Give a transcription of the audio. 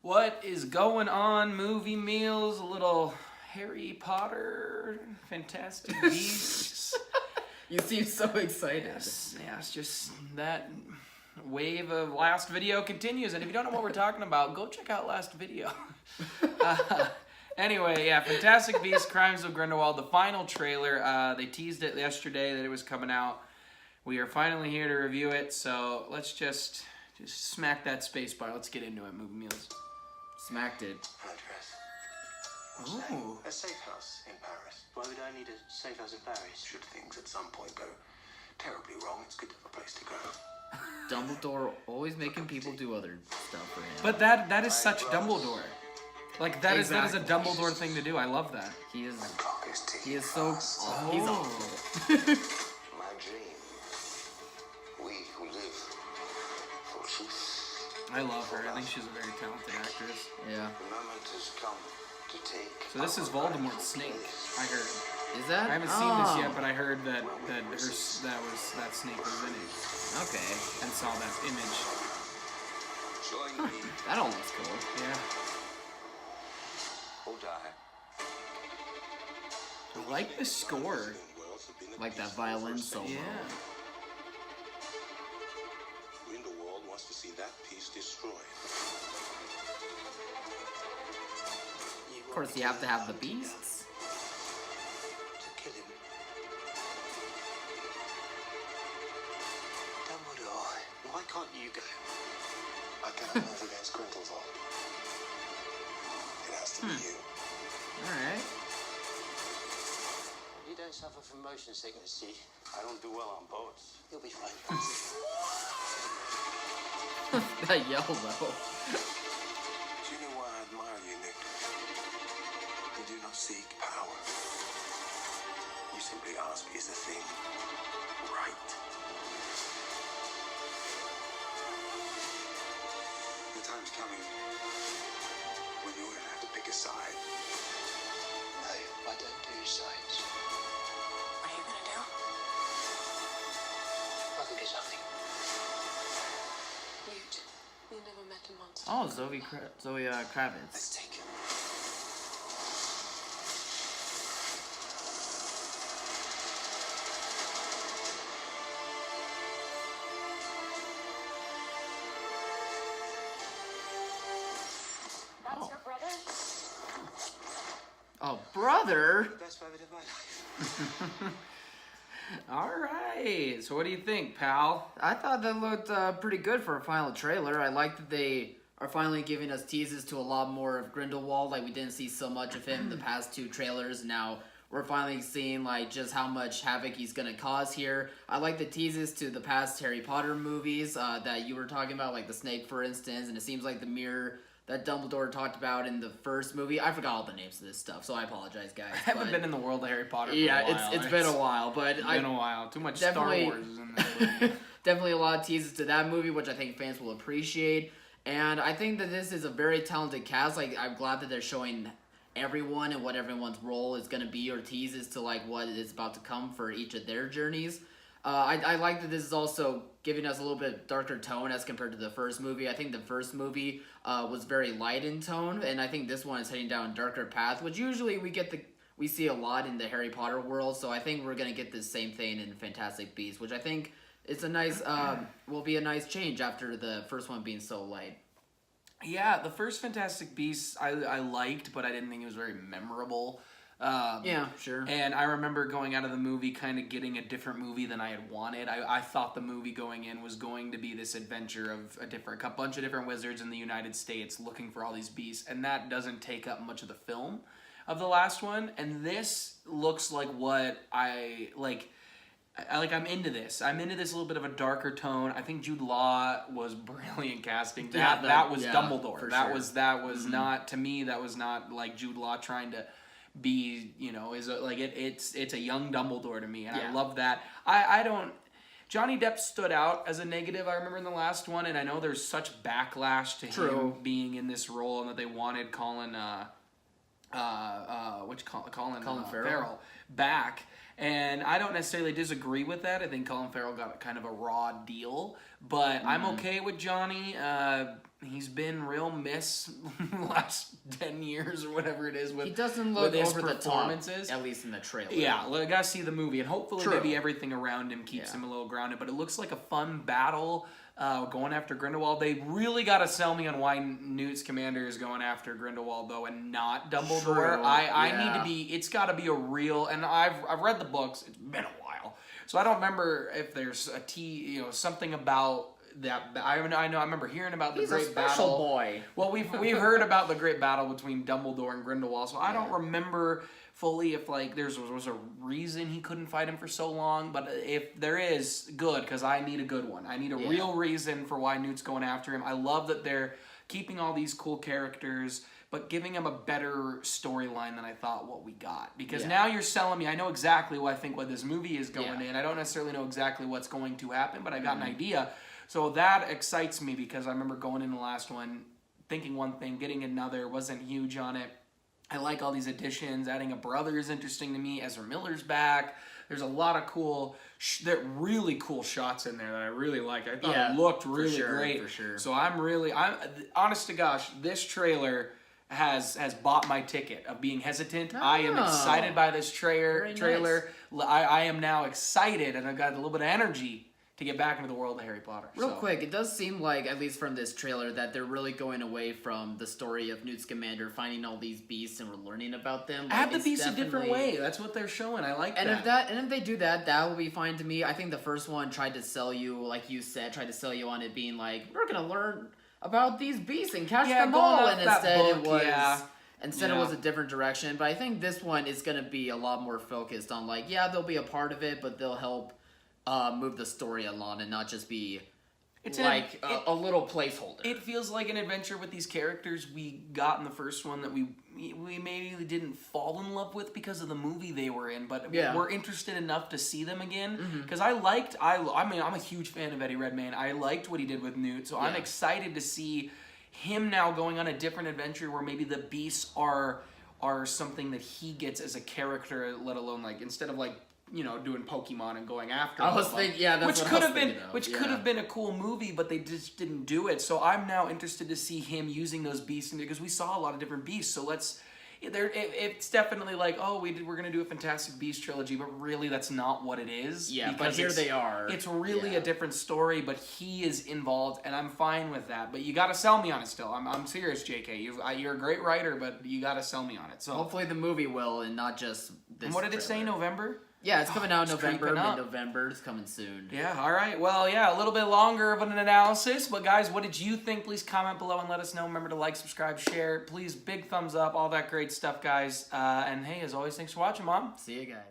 What is going on, movie meals? A little Harry Potter, Fantastic Beasts. You seem so excited. Yes, just that wave of last video continues. And if you don't know what we're talking about, go check out last video. Anyway, yeah, Fantastic Beasts, Crimes of Grindelwald, the final trailer. They teased it yesterday that it was coming out. We are finally here to review it, so let's just smack that space bar. Let's get into it, movie meals. Smacked it. Ooh. A safe house in Paris. Why would I need a safe house in Paris? Should things at some point go terribly wrong, it's good to have a place to go. Dumbledore always making people do other stuff for him. But that is such Dumbledore. Like that is a Exactly. Dumbledore thing to do. I love that. He is. The clock is ticking He is so. fast. He's Oh. awful. My dream. We who live for truth. I love her. I think she's a very talented actress. Yeah. The moment has come to take. So this is Voldemort's snake. I heard. Is that? I haven't seen this yet, but I heard that that snake was in it Okay. and saw that image. Join me That all looks cool. Yeah. or die. I like the score. Like that violin solo. Yeah. Grindelwald wants to see that piece destroyed. Of course, you have to have the beasts. To kill him. Dumbledore, why can't you go? I cannot move against Grindelwald. It has to be you. All right. You don't suffer from motion sickness, do you? I don't do well on boats. You'll be fine. That yell though. Do you know why I admire you, Nick? You do not seek power. You simply ask, is the thing right? The time's coming when you're going to have to pick a side. No, I don't do sides. What are you gonna do? I think it's something. Newt, we never met a monster. Oh, Zoe Kravitz. Let's take it. That's your brother? Oh, brother. Best rabbit of my life. All right. So what do you think, pal? I thought that looked pretty good for a final trailer. I like that they are finally giving us teases to a lot more of Grindelwald. Like, we didn't see so much of him in the past two trailers. Now we're finally seeing like just how much havoc he's gonna cause here. I like the teases to the past Harry Potter movies that you were talking about, like the snake, for instance. And it seems like the mirror that Dumbledore talked about in the first movie. I forgot all the names of this stuff, so I apologize, guys. I haven't been in the world of Harry Potter for Yeah, a while. it's been a while, but It's been a while. Too much Star definitely- Wars is in this movie. Definitely a lot of teases to that movie, which I think fans will appreciate. And I think that this is a very talented cast. Like, I'm glad that they're showing everyone and what everyone's role is going to be, or teases to like what is about to come for each of their journeys. I like that this is also giving us a little bit darker tone as compared to the first movie. I think the first movie was very light in tone, and I think this one is heading down a darker path, which usually we see a lot in the Harry Potter world. So I think we're gonna get the same thing in Fantastic Beasts, which I think it's a nice will be a nice change after the first one being so light. Yeah, the first Fantastic Beasts I liked, but I didn't think it was very memorable. Yeah, sure. And I remember going out of the movie kind of getting a different movie than I had wanted. I thought the movie going in was going to be this adventure of a bunch of different wizards in the United States looking for all these beasts, and that doesn't take up much of the film of the last one. And this looks like what I like. I'm into this. I'm into this little bit of a darker tone. I think Jude Law was brilliant casting. That was Dumbledore. That sure. was not, to me, that was not like Jude Law trying to be, it's a young Dumbledore to me, and I love that. I don't. Johnny Depp stood out as a negative, I remember, in the last one, and I know there's such backlash to him being in this role, and that they wanted Colin Farrell back. And I don't necessarily disagree with that. I think Colin Farrell got kind of a raw deal, but I'm okay with Johnny. he's been real miss the last 10 years or whatever it is with He doesn't look with his over the top, performances. at least in the trailer. Yeah, well, I gotta see the movie, and hopefully True. maybe everything around him keeps him a little grounded. But it looks like a fun battle going after Grindelwald. They really gotta sell me on why Newt Scamander is going after Grindelwald though, and not Dumbledore. True, I yeah. need to be. It's got to be a real. And I've read the books. It's been a while, so I don't remember if there's something about that. I remember hearing about the He's great a special battle. boy. Well, we've heard about the great battle between Dumbledore and Grindelwald, so I don't remember fully if like there was a reason he couldn't fight him for so long. But if there is, good, because I need a good one. I need a real reason for why Newt's going after him. I love that they're keeping all these cool characters, but giving him a better storyline than I thought what we got. Because now you're selling me. I know exactly what I think what this movie is going in. I don't necessarily know exactly what's going to happen, but I got an idea. So that excites me because I remember going in the last one, thinking one thing, getting another, wasn't huge on it. I like all these additions. Adding a brother is interesting to me. Ezra Miller's back. There's a lot of cool, really cool shots in there that I really like. I thought it looked really great. For sure. So I'm honest to gosh, this trailer has bought my ticket of being hesitant. I am excited by this trailer. Nice. I am now excited, and I've got a little bit of energy to get back into the world of Harry Potter. Real quick, it does seem like, at least from this trailer, that they're really going away from the story of Newt Scamander finding all these beasts and we're learning about them. Add the beasts a different way. That's what they're showing. I like that. And if they do that, that will be fine to me. I think the first one tried to sell you, like you said, on it being like, we're gonna learn about these beasts and catch them all, and instead it was. Instead, it was a different direction. But I think this one is gonna be a lot more focused on like, they'll be a part of it, but they'll help move the story along and not just be a little placeholder. It feels like an adventure with these characters we got in the first one that we maybe didn't fall in love with because of the movie they were in, but we're interested enough to see them again. Because I'm a huge fan of Eddie Redmayne. I liked what he did with Newt, so I'm excited to see him now going on a different adventure where maybe the beasts are something that he gets as a character, let alone like instead of like doing Pokemon and going after them. I was thinking, that's what I was thinking of. Which could have been a cool movie, but they just didn't do it. So I'm now interested to see him using those beasts, because we saw a lot of different beasts. So it's definitely like, we're gonna do a Fantastic Beasts trilogy, but really that's not what it is. Yeah, but here they are. It's really a different story, but he is involved, and I'm fine with that. But you gotta sell me on it still. I'm serious, JK. You're a great writer, but you gotta sell me on it. So hopefully the movie will, and not just this. And what did it say? November? Yeah, it's coming out in November, creeping up. mid-November. It's coming soon. Yeah, all right. Well, a little bit longer of an analysis. But, guys, what did you think? Please comment below and let us know. Remember to like, subscribe, share. Please, big thumbs up, all that great stuff, guys. And, hey, as always, thanks for watching, Mom. See you guys.